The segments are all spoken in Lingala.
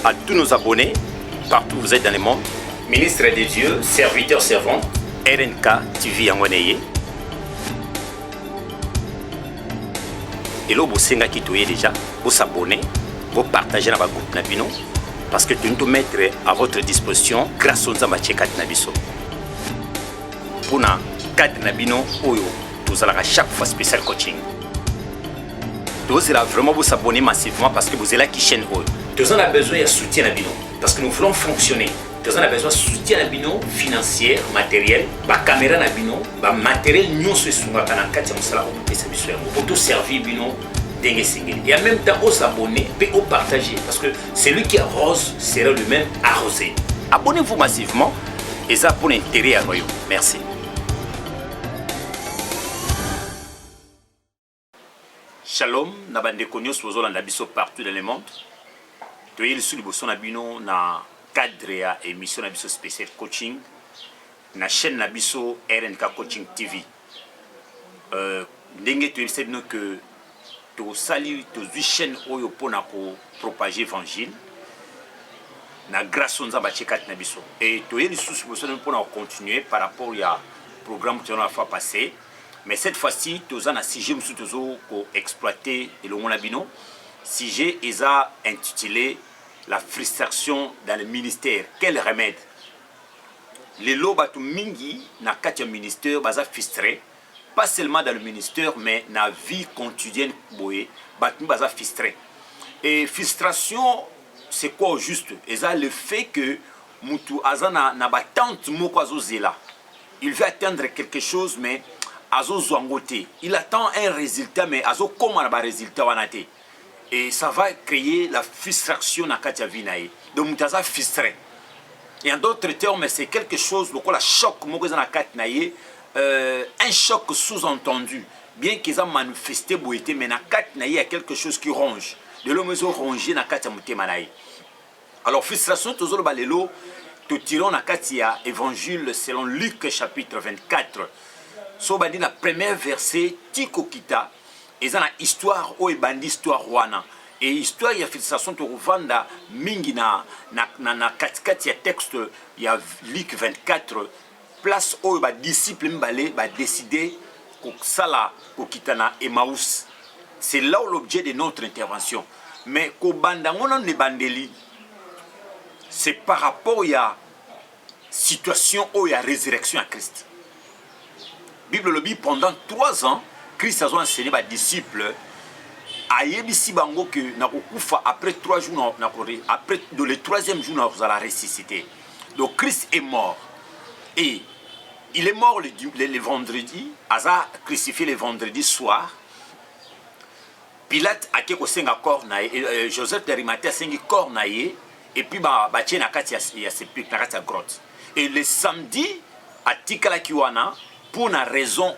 à tous nos abonnés, partout où vous êtes dans le monde. Ministre des Dieux, serviteur servant, RNK TV Yangoneye. Et là, vous savez qui est déjà, vous s'abonner, vous partager dans votre groupe Nabino, parce que nous nous mettre à votre disposition grâce aux Zambacheka Nabiso. Pour na cadre Nabino, vous allez à chaque fois spécial coaching. Vous allez vraiment vous abonner massivement parce que vous êtes là qui chaîne. Nous avons besoin de soutien Nabino, parce que nous voulons fonctionner. Nous avons besoin de soutien Nabino, financier, matériel, la caméra Nabino, le matériel nous sommes sur la pour tout servir Bino. Et en même temps, on s'abonner et on partager. Parce que celui qui arrose sera lui-même arrosé. Abonnez-vous massivement et ça pour l'intérêt à nous. Merci. Shalom, nabande konyo sozo landa biso partout dans le monde. Toyeli sous liboso na bino na cadre ya émission na biso spécial coaching na chaîne na biso RNK Coaching TV. Ndenge toyeli bino que to sali to chaîne oyo pona ko propager évangile na grâce on zamba chekat na biso et toyeli sous liboso pona continuer par rapport ya programme que on a fait passer. Mais cette fois-ci, nous avons un sujet pour exploiter et le monabino. Sujet est intitulé la frustration dans le ministère. Quel remède? Les lots batu mingi na katia ministère baza frustré, pas seulement dans le ministère mais dans la vie quotidienne boye batu baza frustré. Et frustration c'est quoi au juste? Et ça le fait que mutu azana na batante moko azozela. Il veut atteindre quelque chose mais il attend un résultat, mais comment un résultat et ça va créer la frustration dans la vie. Donc, il est frustré. Et en d'autres termes, c'est quelque chose, le choc, un choc sous-entendu. Bien qu'ils aient manifesté, mais dans il y a quelque chose qui ronge. De l'homme rongé dans la vie. Alors, frustration, toujours le tirons dans l'évangile selon Luc chapitre 24. So bandi na premier verset tiko kita ezana histoire o ebandi histoire wana et histoire ya frustration to revanda mingi na katikati ya texte ya Luc 24 place o ba disciple mbale ba décider ko sala ko kitana Emmaüs. C'est là l'objet de notre intervention. Mais ko banda ngona ne bandeli c'est par rapport ya situation o ya résurrection à Christ. Bible le dit pendant 3 ans, Christ a enseigné aux disciples à yebisi bango que après 3 jours, après le 3e jour, nous allons ressusciter. Donc Christ est mort. Et il est mort le vendredi, Asa crucifié le vendredi soir. Pilate a quelque chose à corps, Joseph d'Arimathée a sengi corps et puis il y a sépulcre dans la grotte. Et le samedi, à Tikala Kiwana, pour une raison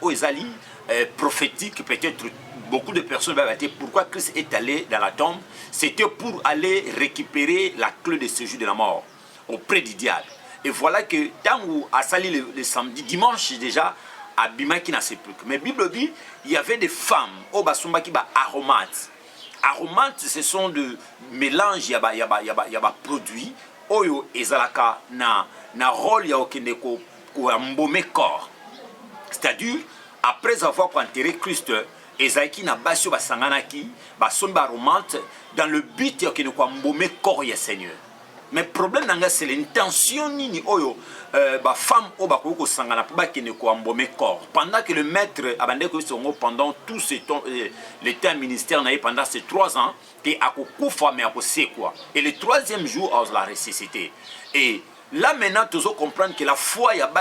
prophétique, peut-être beaucoup de personnes vont dire pourquoi Christ est allé dans la tombe. C'était pour aller récupérer la clé de séjour de la mort auprès du diable. Et voilà que tant où a sali le samedi, dimanche déjà, à Bimaki na sépulcre. Mais la Bible dit il y avait des femmes au basumba qui ba aromates. Aromates, ce sont de mélanges, il y a produits oyo ezalaka na rôle ya okende ko embaumer corps. C'est-à-dire, après avoir enterré Christ, Esaïki n'a pas su basanganaki, basomba romante, dans le but de ne pas embaumer corps ya Seigneur. Mais le problème c'est l'intention ni oyo femme au bakoko sangana pour ne pas embaumer corps. Pendant que le maître abandé pendant tout ce temps, le temps ministère pendant ces 3 ans, qui a kufa mais a quoi. Et le 3e jour, on l'a ressuscité. Et là maintenant, tu dois comprendre que la foi il y a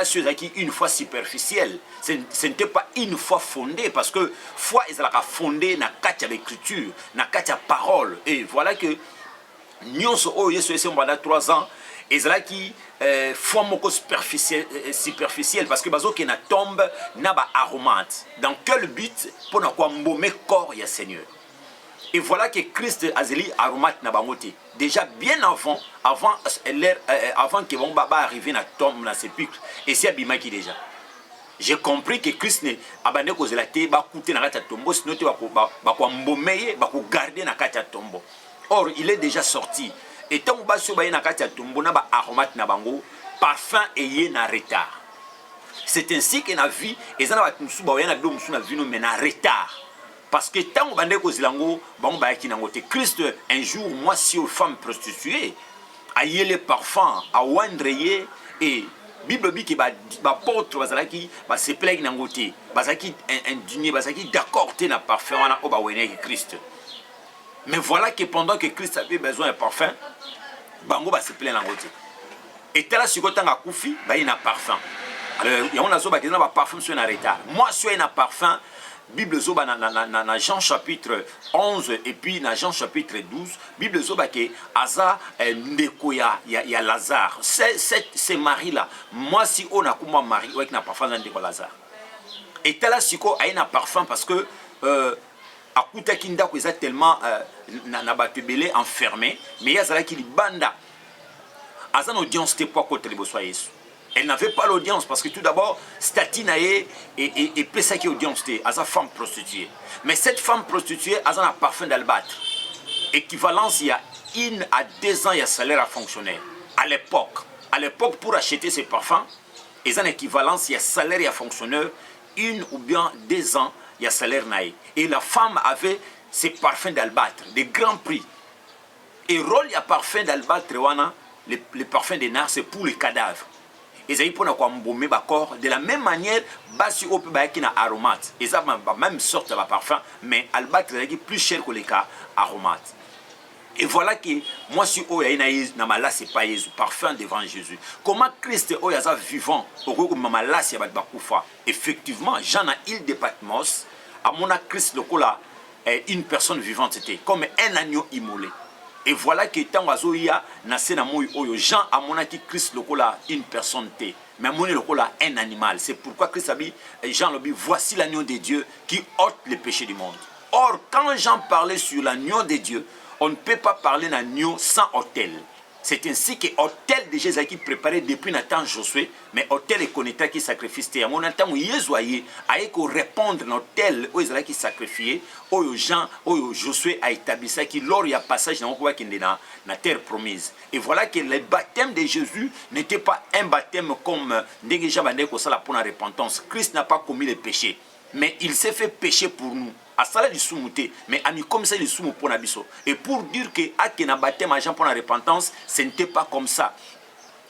une foi superficielle. Ce n'était pas une foi fondée parce que foi est fondée dans la l'écriture, dans la parole. Et voilà que nous sommes pendant 3 ans. Et c'est là qui foi moko superficielle parce que bazo qui na tombe na ba aromate. Dans quel but pour ne pas embaumer corps ya Seigneur. Et voilà que Christ azeli aromate na bangote. Déjà bien avant que bon baba arrive na tombe na sépulcre et c'est abimaki déjà. J'ai compris que Christ ne abandonné cause la té ba coûter na kata tombo sinon te ba ko embaumer ba ko garder na kata tombo. Or il est déjà sorti. Et tant que basi ba na kati ya tombo na ba aromate na bango, parfum eye na retard. C'est ainsi que na vie et ça na ba musu ba na do musu na vino mais na retard. Parce que tant que bande ko zilango bango ba ki nango te Christ un jour moi si aux femmes prostituées aye les parfums a wandreye et Bible dit que ba porte bazalaki ba se plague nango te bazaki indigné bazaki d'accord te na parfum wana o ba wene Christ. Mais voilà que pendant que Christ avait besoin de parfum, bango va se plaindre en côté. Et tel si côté nga koufi, bah il a parfum. Alors il y a un zoba qui a parfum sur un retard. Moi sur un parfum, Bible zoba na Jean chapitre 11 et puis na Jean chapitre 12, Bible zoba que Aza ndekoya ya Lazare. C'est Marie là. Moi si on a comme Marie ouais qui n'a parfum dans ndeko Lazare. Et tel si ko a un parfum parce que akuta kinda ko eza tellement na batebele enfermé mais yazala ki libanda azan audience te pour côté liboso Yesu. Elle n'avait pas l'audience parce que tout d'abord Statina et pesa qui audience te aza femme prostituée. Mais cette femme prostituée azan un parfum d'albâtre. Équivalence il y a 1 à 2 ans il y a salaire à fonctionnaire. À l'époque pour acheter ces parfums, ils ont une équivalence il y a salaire à fonctionnaire 1 ou bien 2 ans. Il y a salaire naï. Et la femme avait ses parfums d'albâtre, de grands prix. Et rôle, il y a parfum d'albâtre, les parfums de nard, c'est pour les cadavres. Et ça, il faut embaumer le corps. De la même manière, basi au peut y aromate. Et ça, même sorte de parfum, mais albâtre est plus cher que les cas aromates. Et voilà que moi, si on a c'est pas Jésus, parfum devant Jésus. Comment Christ est vivant, effectivement, Jean a île de Patmos, à mon Christ le une personne vivante était comme un agneau immolé. Et voilà que tant Azoïa na sena moy oyo Jean a mon Christ le une personne té. Mais mon le un animal. C'est pourquoi Christ a dit Jean le dit voici l'agneau de Dieu qui ôte les péchés du monde. Or quand Jean parlait sur l'agneau de Dieu, on ne peut pas parler d'agneau sans autel. C'est ainsi que l'autel de Jésus qui préparé depuis Nathan Josué, mais l'autel est connecté qui sacrifie. Et mon temps où Jésus a répondre à l'autel où il qui sacrifié, où Jean, où Josué a établi ça, qui lors il y a passage dans la terre promise. Et voilà que le baptême de Jésus n'était pas un baptême comme déjà pour la repentance. Christ n'a pas commis les péchés, mais il s'est fait péché pour nous. À ça du soumouté, mais à comme ça le soumou pour nabiso. Et pour dire que à qui n'a baptême à Jean pour la repentance, ce n'était pas comme ça.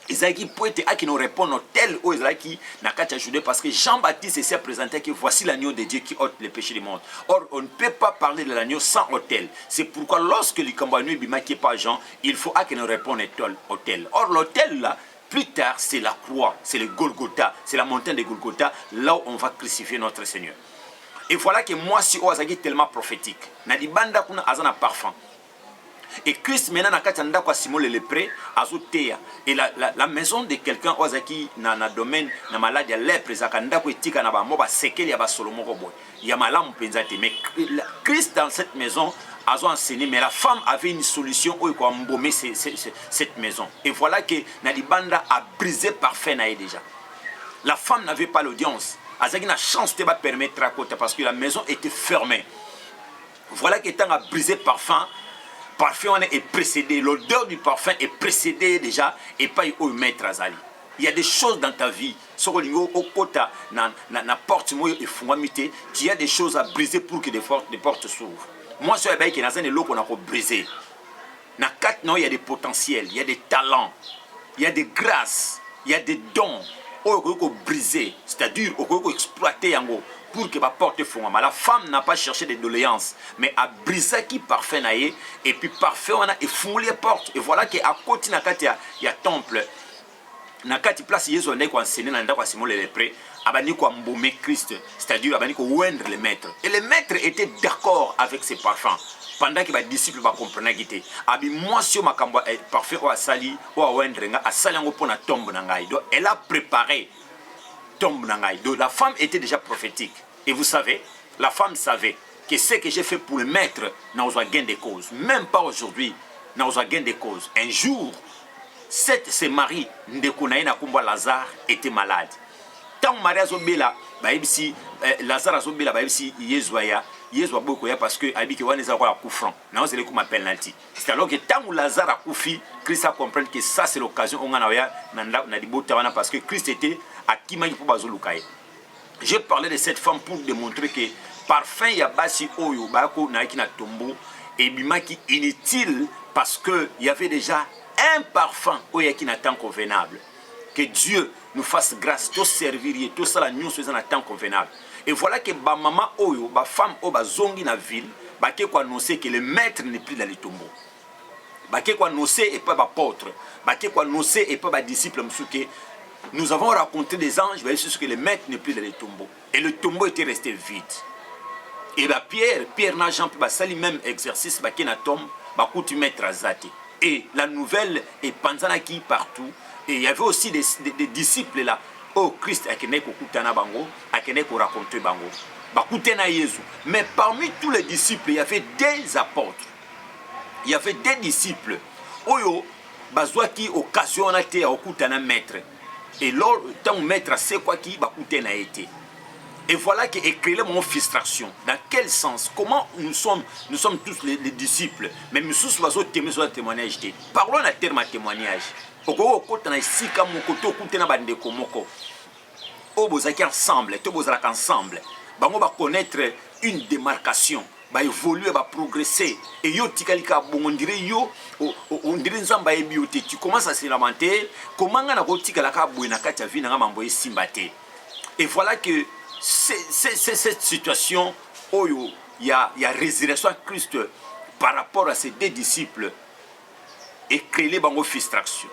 Isaïe peut être à qui nous répond tel ou Isaïe n'a qu'à ajouter parce que Jean-Baptiste s'est présenté que voici l'agneau de Dieu qui ôte les péchés du monde. Or on ne peut pas parler de l'agneau sans autel. C'est pourquoi lorsque le Cambouanoui bimaqué par Jean, il faut à qui nous répond autel. Or l'autel là. Plus tard, c'est la croix, c'est le Golgotha, c'est la montagne de Golgotha, là où on va crucifier notre Seigneur. Et voilà que moi, si on est tellement prophétique, nadi banda kuna azana parfum. Et Christ maintenant na katanda kwa Simon le lépreux azotea. Et la maison de quelqu'un ozaki na domaine na maladie ya lèpre zakanda ko etika na ba moba sekeli ya ba Solomon robo. Ya malamu penzate. Mais Christ dans cette maison a enseigné, mais la femme avait une solution où il faut embaumer cette maison. Et voilà que nadi banda a brisé parfum na déjà. La femme n'avait pas l'audience. Azaki na chance de permettre à côté parce que la maison était fermée. Voilà que tant a brisé parfum est précédé, l'odeur du parfum est précédée déjà et pas au maître Azali. Il y a des choses dans ta vie, sur le au côté na porte moi et fumamité, tu y a des choses à briser pour que des portes s'ouvrent. Moi sur les bails qui n'a pas qu'on a brisé. Na quatre non, il y a des potentiels, il y a des talents, il y a des grâces, il y a des dons. Briser, c'est-à-dire exploiter pour que la porte fonde. La femme n'a pas cherché des doléances, mais a brisé qui parfait naïe et puis parfait on a effondré les portes. Et voilà qu'à côté il y a temple. Nakati place Jésus on est quoi enseigné dans le Simon le lépreux, abani quoi embaumer Christ, c'est-à-dire abani quoi oindre le maître. Et le maître était d'accord avec ses parfums. Pendant que les disciples comprenaient qu'il abi moi si ma kamba parfait ou asali ou oindre nga asali ngo pona tombe nangai. Donc elle a préparé tombe nangai. Donc la femme était déjà prophétique. Et vous savez, la femme savait que ce que j'ai fait pour le maître n'a pas gain de cause. Même pas aujourd'hui n'a pas gain de cause. Un jour, c'est Marie Ndekonaïna Kumba Lazare était malade. Tant Marie Azobela, Lazare Azobela, Yezuaya, Yesu a beaucoup parce que Abi Kewan est encore à coup franc. Non, c'est le coup ma penalty. C'est alors que tant que Lazare a couffé, Christ a compris que ça c'est l'occasion on a parce que Christ était à Kimani pour Bazolukaye. J'ai parlé de cette femme pour démontrer que parfum ya basi oyo bako na ki na tombo et bimaki inutile parce que il y avait déjà un parfum oyo qui n'a temps convenable. Que Dieu nous fasse grâce, tout servir et tout ça la nous faisons à temps convenable. Et voilà que ba maman oyo, ba femme oyo ba zongi na ville, ba ke ko annoncer que le maître n'est plus dans les tombeaux. Ba ke ko annoncer et pas ba apôtre, ba ke ko annoncer et pas ba disciple msuke. Nous avons rencontré des anges, vous voyez que le maître n'est plus dans les tombeaux. Et le tombeau était resté vide. Et bah Pierre n'a jamais pas le même exercice, bah qui n'a tombe, bah coutu maître azate. Et la nouvelle est panzanaki partout. Et il y avait aussi des disciples là. Oh Christ a kené ko kutana bango, a kené ko raconter bango. Bah kutena Jésus. Mais parmi tous les disciples, il y avait des apôtres. Il y avait des disciples. Oyo bazwaki occasion na te au kutana maître. Et lors tant maître c'est quoi qui va coûter n'a été. Et voilà qui est créé mon frustration. Dans quel sens? Comment nous sommes tous les disciples. Mais nous sommes tous les témoignages. Parlons à terme à témoignage. Au côté na sika mon koto coûter na bande komoko. Au bozaki ensemble, to bozalaka ensemble. Bango va connaître une démarcation. Va évoluer, va progresser. Et yo tikalika bon on dirait yo on dirait nzamba ebiote. Tu commences à se lamenter. Comment nga na ko tikalaka bouena katia vi na mambo esimbate. Et voilà que c'est cette situation où il y a résurrection à Christ par rapport à ces deux disciples et créer les bango frustration.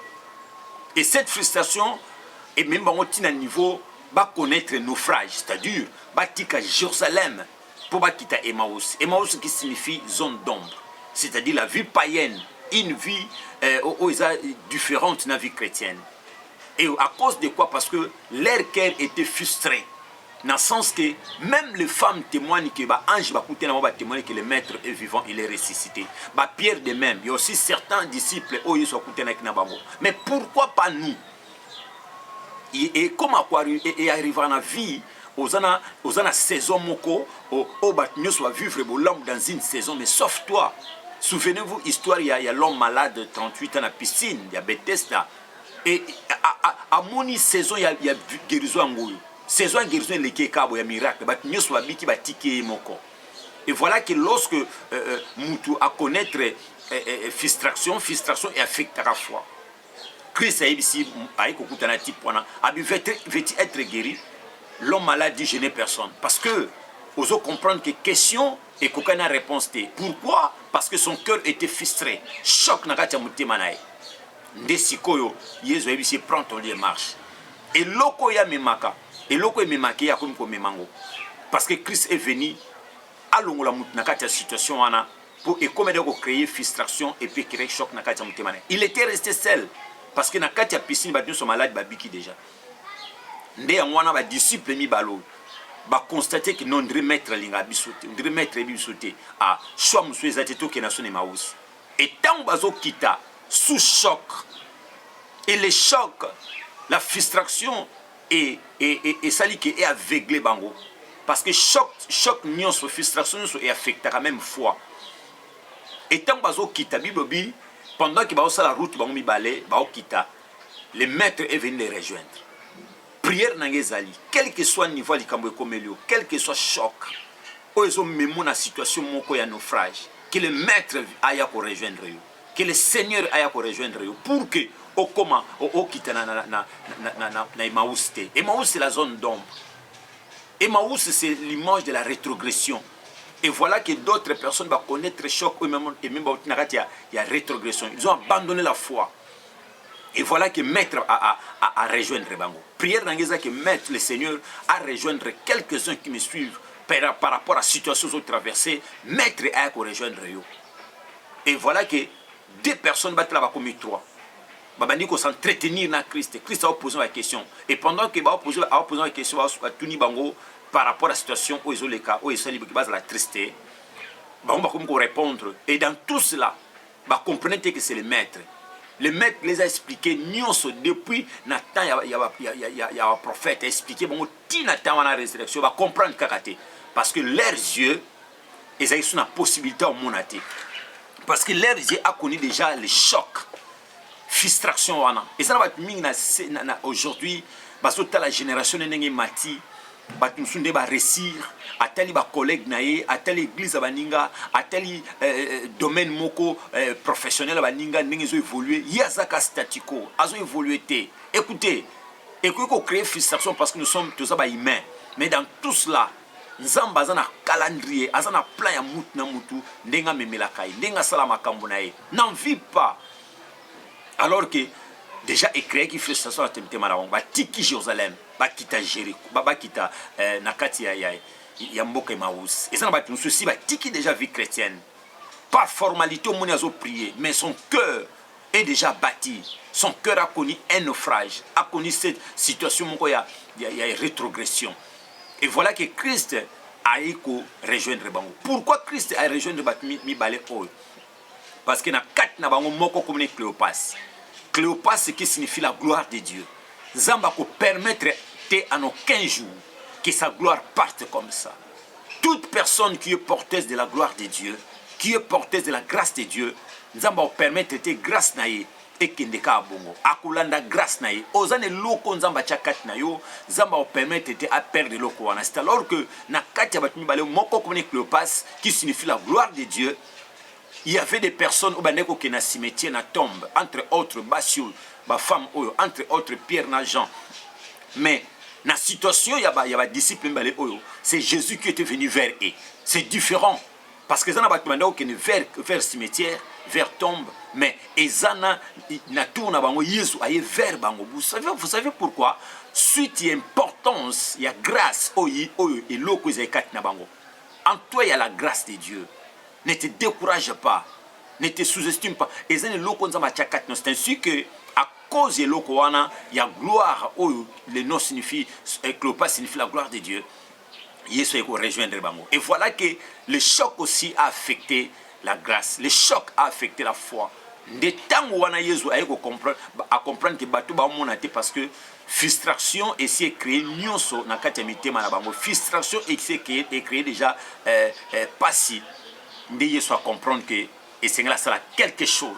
Et cette frustration est même bango à niveau va connaître naufrage, c'est-à-dire va tika Jérusalem pour va quitter Emmaüs. Emmaüs qui signifie zone d'ombre, c'est-à-dire la vie païenne, une vie différente de la vie chrétienne. Et à cause de quoi? Parce que leur cœur était frustré. Dans le sens que même les femmes témoignent que l'ange va témoigner que le maître est vivant, il est ressuscité. Pierre de même, il y a aussi certains disciples qui sont avec nous. Mais pourquoi pas nous? Et comme il arrive à la vie, aux saison moko, nous soit vivre l'homme dans une saison, mais sauf toi. Souvenez-vous, histoire, il y a l'homme malade de 38 ans à la piscine, il y a Bethesda. Et à mon saison, il y a guérison en Gouyou. Saison guérison les kekabo ya miracle ba nyoswa biki ba tiki moko. Et voilà que lorsque mutu a connaître frustration et affecte à la foi. Christ a ici a kokutana tipona a veut être guéri. L'homme malade dit je n'ai personne parce que oso comprendre que question et kokana réponse té. Pourquoi? Parce que son cœur était frustré. Choc na kati ya mutima nae. Ndesikoyo Yesu a ici prend ton lit et marche. Et loko ya memaka. Et loko est memaki ya comme memango. Parce que Christ est venu à l'ongola mutinakati situation wana pour et comme de créer frustration et puis créer choc nakati mutemane. Il était resté seul parce que nakati ya piscine ba sont malades ba biki déjà. Ndé ya wana ba disciple mi balo ba constater que non devrait mettre linga bisoté, on devrait mettre bisoté à choix musu ezati to ke na son Emmaüs. Et tant bazo kita sous choc. Et le choc, la frustration et ça qui est aveuglé bango parce que choc nion sur frustration est affecté quand même foi et tant bazo kita bibobi pendant que bazo la route bango mi balé bao kita le maître est venu les rejoindre prière nangezali quel que soit le niveau likambo komelio quel que soit choc ozo memo na situation moko ya naufrage que le maître aya ko rejoindre yo que le Seigneur aya ko rejoindre yo pour que au comment au quitter na Emmaüs. Emmaüs c'est la zone d'ombre. Emmaüs c'est l'image de la rétrogression. Et voilà que d'autres personnes vont connaître choc et même il y a rétrogression. Ils ont abandonné la foi. Et voilà que maître a rejoindre Bango. Prière d'Angeza que maître le Seigneur a rejoindre quelques-uns qui me suivent par rapport à la situation qu'ils ont traversée. Maître a rejoindre eux. Et voilà que deux personnes battent là-bas comme trois. Babandi ko s'entretenir na Christ. Christ a posé la question. Et pendant que a posé la question à Tuni Bango par rapport à la situation où ils ont les cas, où ils ont la tristesse, Bango va comme répondre. Et dans tout cela, comprenez que c'est le maître. Le maître les a expliqué, depuis Nathan, il y a un prophète a expliqué, bon, Nathan a la résurrection, va comprendre Kakate. Parce que leurs yeux ils ont une possibilité au monde. Parce que l'air a connu déjà le choc, frustration. Et ça va aujourd'hui, parce que la génération n'est pas mati, nous devons réussir, à tel collègue naé, à telle église baninga, à tel domaine moko professionnel baninga, nous évolué. Il y a ça statico, ils ont évolué. Écoutez, qu'on crée frustration parce que nous sommes tous humains. Mais dans tout cela, Nzamba azana calendrier, azana plan ya mutu na mutu, ndenga memela kai, ndenga sala makambo na ye. N'en vit pas. Alors que déjà écrit qui fait ça sur la temte marawan, ba tiki Jérusalem, ba kita Jéricho, ba kita nakati ya mboka Emmaüs. Et ça n'a pas tout ceci, ba tiki déjà vie chrétienne. Par formalité au monde a prié, mais son cœur est déjà bâti. Son cœur a connu un naufrage, a connu cette situation où il y a une rétrogression. Et voilà que Christ a rejoindre Bango. Pourquoi Christ a rejoindre Mibale Oyo? Parce que na quatre na bango moko comme Cléopas. Cléopas, ce qui signifie la gloire de Dieu. Zamba ko permettre en aucun jour que sa gloire parte comme ça. Toute personne qui est porteuse de la gloire de Dieu, qui est porteuse de la grâce de Dieu, Zamba ko permettre te grâce naie et kendeka bongo. Akulanda grâce naie. Ozane loko Zamba chakat na yo, Zamba ko permettre te à perdre loko wana. C'est alors que na kati ba tumi bale moko comme Cléopas qui signifie la gloire de Dieu. Il y avait des personnes qui na cimetière na tombe, entre autres Bassiou, ba femme oyo, entre autres Pierre na Jean. Mais na situation il y a disciples oyo, c'est Jésus qui était venu vers eux. C'est différent parce que ça n'a pas demandé vers cimetière, vers tombe, mais ezana na tourna bango Jésus aye vers bango. Vous savez pourquoi? Suite il y a importance, il y a grâce oyo et loko zekat na bango. En toi il y a la grâce de Dieu. Ne te décourage pas, ne te sous-estime pas. Et c'est ainsi que, à cause de l'Okoana, il y a gloire, le nom signifie, Cléopas signifie la gloire de Dieu. Et voilà que le choc aussi a affecté la grâce, le choc a affecté la foi. De temps où on a comprendre que bateau ba monate parce que frustration et c'est créé nyonso na kati ya mitema na bango. Frustration et c'est créé déjà passif. Ndeye soit comprendre que et Seigneur ça quelque chose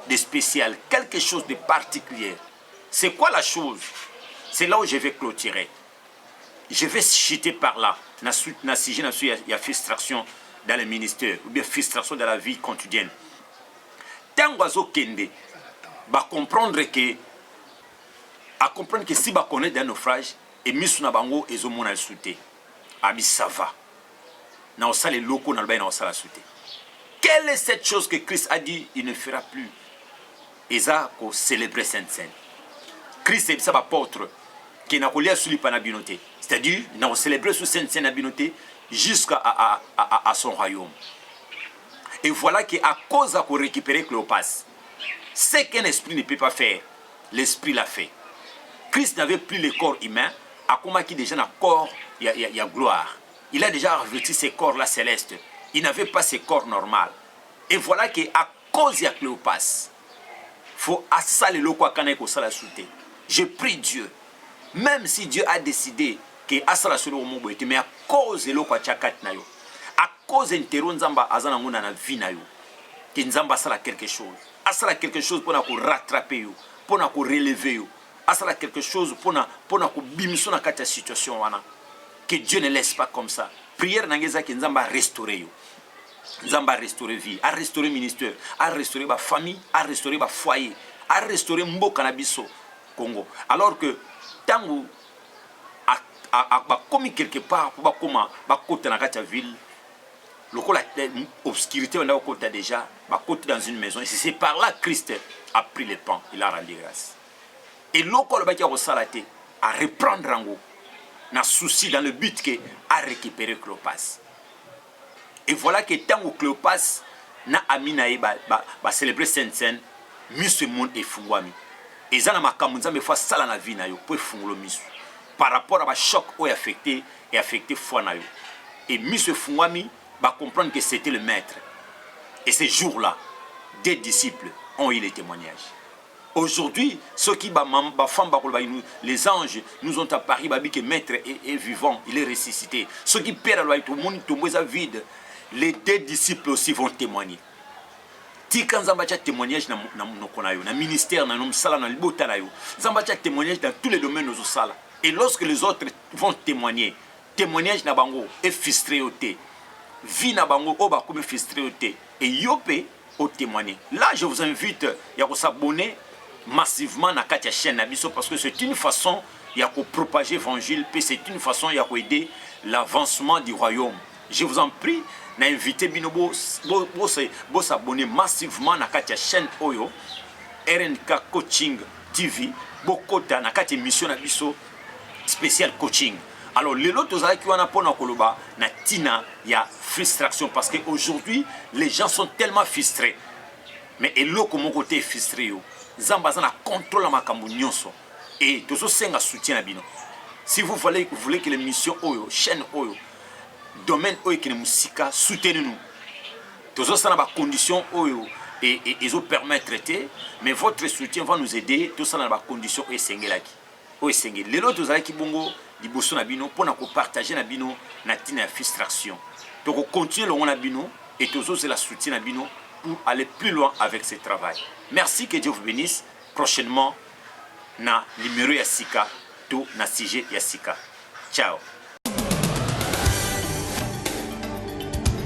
de spécial, quelque chose de particulier. C'est quoi la chose? C'est là où je vais clôturer. Je vais chuter par là. Il y a frustration dans le ministère ou bien frustration dans la vie quotidienne. Tant oiseau kende va comprendre que si va connaître un naufrage et misuna bango et zomona le souté. Abi ça va. Na osale loko na lba na osala souté. Quelle est cette chose que Christ a dit il ne fera plus? Eza ko célébrer Sainte Seine. Christ est sa apôtre qui n'a pas sous la binoté. C'est-à-dire n'a célébrer sous Sainte Seine binoté jusqu'à son royaume. Et voilà qu'à cause de récupérer Cléopas, ce qu'un esprit ne peut pas faire, l'esprit l'a fait. Christ n'avait plus le corps humain, à comment qui déjà n'a corps, il y a gloire. Il a déjà revêtu ces corps-là célestes. Il n'avait pas ces corps normaux. Et voilà qu'à cause de Cléopas, il faut assaler le quoi qu'on ait la souté. Je prie Dieu, même si Dieu a décidé que asala sur le monde, mais à cause de l'eau chakat na yo, à cause de l'interro nzamba azana nguna na vie na yo, que nzamba asala quelque chose pour nous rattraper yo, pour nous relever yo, asala quelque chose pour nous bimiso na kata situation wana. Que Dieu ne laisse pas comme ça. Prière n'angeza que nzamba restaurer yo. Nzamba restaurer vie, a restaurer ministère, a restaurer ba famille, a restaurer ba foyer, a restaurer mboka na biso Congo. Alors que tango a commis quelque part pour comment côté dans la ville, l'obscurité on a côté déjà, côté dans une maison. Et c'est par là que Christ a pris le pain, il a rendu grâce. Et l'autre le bâti a resalaté à reprendre en haut, n'a souci dans le but que à récupérer Cléopas. Et voilà que tant que Cléopas n'a aminaï ba célébrer Sainte Seine, monsieur monde et fungwami. Et ça n'a ma kamunza me fois sala na vie na yo pour fungulo misu. Par rapport à un choc qui a affecté foi na yo. Et monsieur fungwami va comprendre que c'était le maître. Et ces jours-là, des disciples ont eu les témoignages. Aujourd'hui, ceux qui les anges nous ont apparu, que maître est vivant, il est ressuscité. Ceux qui perdent le monde est vide. Les 2 disciples aussi vont témoigner. Tika nzamba cha témoignage na ministère na sala na libota na yo. Nzamba cha témoignage dans tous les domaines nos sala. Et lorsque les autres vont témoigner, témoignage na bango est frustré oté. Vie na bango o ba comme frustré oté. Et yopé au témoigner. Là, je vous invite à s'abonner massivement à la chaîne Nabiso parce que c'est une façon de propager l'évangile, puis c'est une façon d'aider l'avancement du royaume. Je vous en prie, d'inviter Binobo s'abonner massivement à la chaîne Oyo, RNK Coaching TV, Bokota, à la émission Nabiso spécial coaching. Alors, les autres qui ont na tina, il y a frustration parce qu'aujourd'hui, les gens sont tellement frustrés. Mais et l'autre, mon côté est frustré. Zambazana contrôle ma nyonso. Et tout ça, c'est un soutien à Bino. Si vous voulez que l'émission Oyo, chaîne Oyo, domaine Oyo qui est musica, soutenez-nous. Tout ça, c'est dans les conditions Oyo et ils ont permis de traiter. Mais votre soutien va nous aider. Tout ça, dans les conditions Oyo Sengelaki. Oyo Sengel. Les autres qui bongo, di bosso na bino, pour partager na bino, na tina frustration. Donc, on continue le na bino et tout ça, c'est la soutien à bino pour aller plus loin avec ce travail. Merci, que Dieu vous bénisse. Prochainement, na numéro Yassika, tout na sujet Yassika. Ciao.